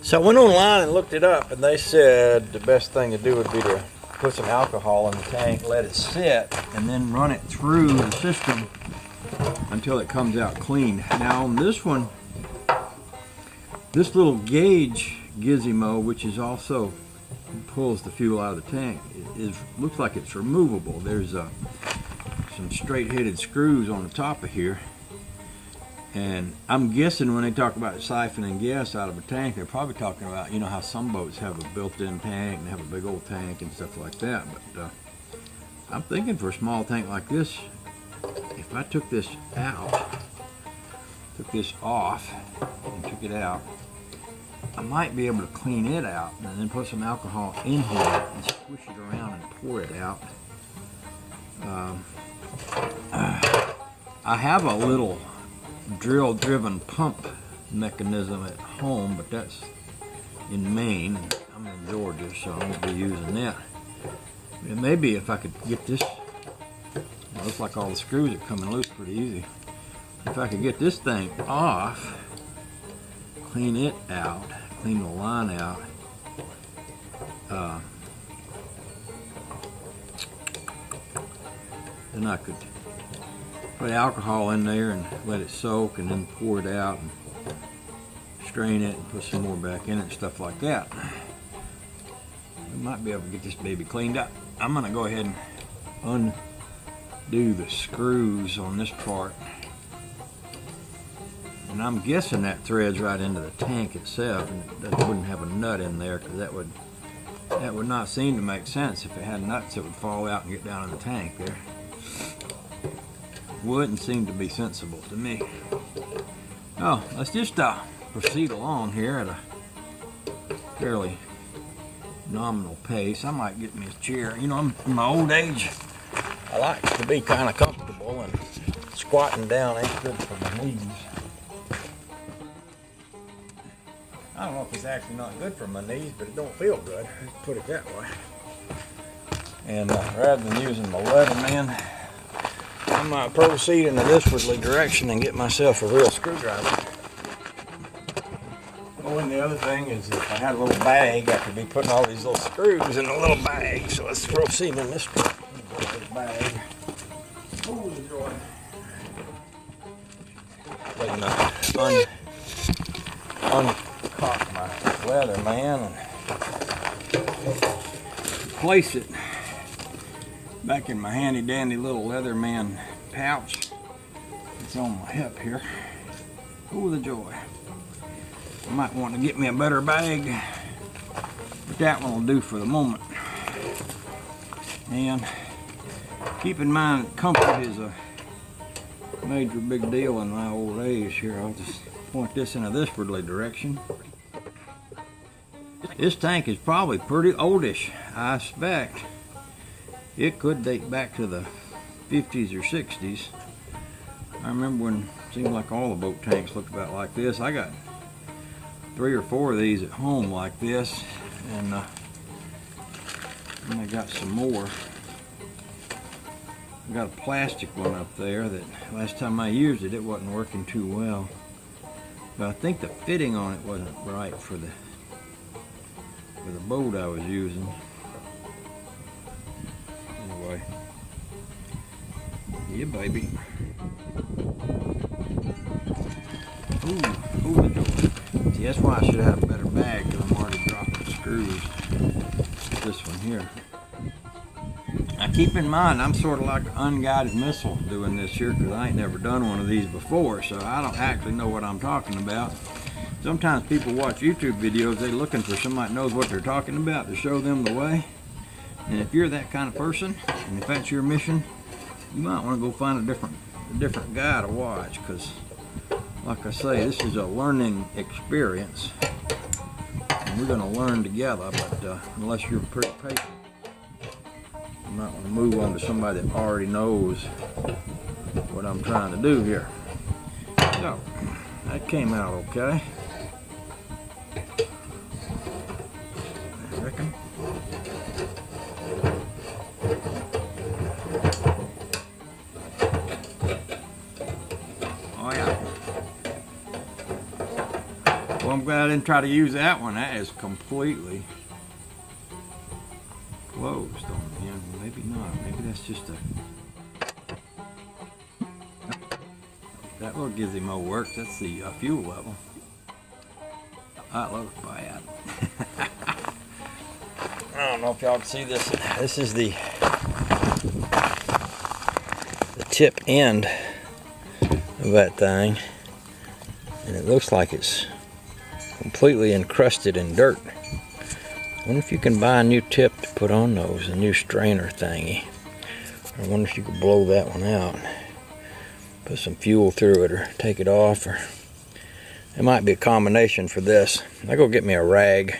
So I went online and looked it up, and they said the best thing to do would be to put some alcohol in the tank, let it sit, and then run it through the system until it comes out clean. Now on this one, this little gauge gizmo, which is also pulls the fuel out of the tank, looks like it's removable. There's some straight-headed screws on the top of here, and I'm guessing when they talk about siphoning gas out of a tank, they're probably talking about, you know, how some boats have a built-in tank and have a big old tank and stuff like that. But I'm thinking for a small tank like this, if I took this out, took this off and took it out, I might be able to clean it out and then put some alcohol in here and squish it around and pour it out. I have a little drill-driven pump mechanism at home, but that's in Maine. I'm in Georgia, so I won't be using that. And maybe if I could get this, it looks like all the screws are coming loose pretty easy. If I could get this thing off, clean it out, clean the line out, then I could put alcohol in there and let it soak and then pour it out and strain it and put some more back in it and stuff like that. I might be able to get this baby cleaned up. I'm going to go ahead and undo the screws on this part. And I'm guessing that threads right into the tank itself, and that wouldn't have a nut in there, because that would not seem to make sense. If it had nuts, it would fall out and get down in the tank there. Wouldn't seem to be sensible to me. Oh, let's just proceed along here at a fairly nominal pace. I might get me a chair. You know, I'm in my old age, I like to be kind of comfortable, and squatting down ain't good for my knees. I don't know if it's actually not good for my knees, but it don't feel good. Let's put it that way. And rather than using my Leatherman, I might proceed in a westwardly direction and get myself a real screwdriver. Oh, and the other thing is, if I had a little bag, I could be putting all these little screws in a little bag. So let's proceed in this bag. Oh, joy. Uncock my Leatherman and place it back in my handy dandy little Leatherman pouch. It's on my hip here. Oh, the joy. I might want to get me a better bag, but that one will do for the moment. And keep in mind, comfort is a major big deal in my old age here. I'll just point this in a westwardly direction. This tank is probably pretty oldish. I suspect it could date back to the 50s or 60s. I remember when it seemed like all the boat tanks looked about like this. I got 3 or 4 of these at home like this, and I got some more. I got a plastic one up there that last time I used it, it wasn't working too well. But I think the fitting on it wasn't right for the boat I was using. Anyway, yeah, baby. Ooh, the door. See, that's why I should have a better bag, because I'm already dropping screws. This one here. Now keep in mind, I'm sort of like an unguided missile doing this here, because I ain't never done one of these before, so I don't actually know what I'm talking about. Sometimes people watch YouTube videos, they're looking for somebody that knows what they're talking about to show them the way. And if you're that kind of person, and if that's your mission, you might want to go find a different guy to watch, because like I say, this is a learning experience. And we're going to learn together, but unless you're pretty patient, you might want to move on to somebody that already knows what I'm trying to do here. So, that came out okay. I reckon. I'm glad I didn't try to use that one. That is completely closed on the end. Maybe not. Maybe that's just a... That little gizmo works. That's the fuel level. That looks bad. I don't know if y'all can see this. This is the tip end of that thing, and it looks like it's completely encrusted in dirt. I wonder if you can buy a new tip to put on those, a new strainer thingy. I wonder if you could blow that one out, put some fuel through it, or take it off, or it might be a combination for this. I'll go get me a rag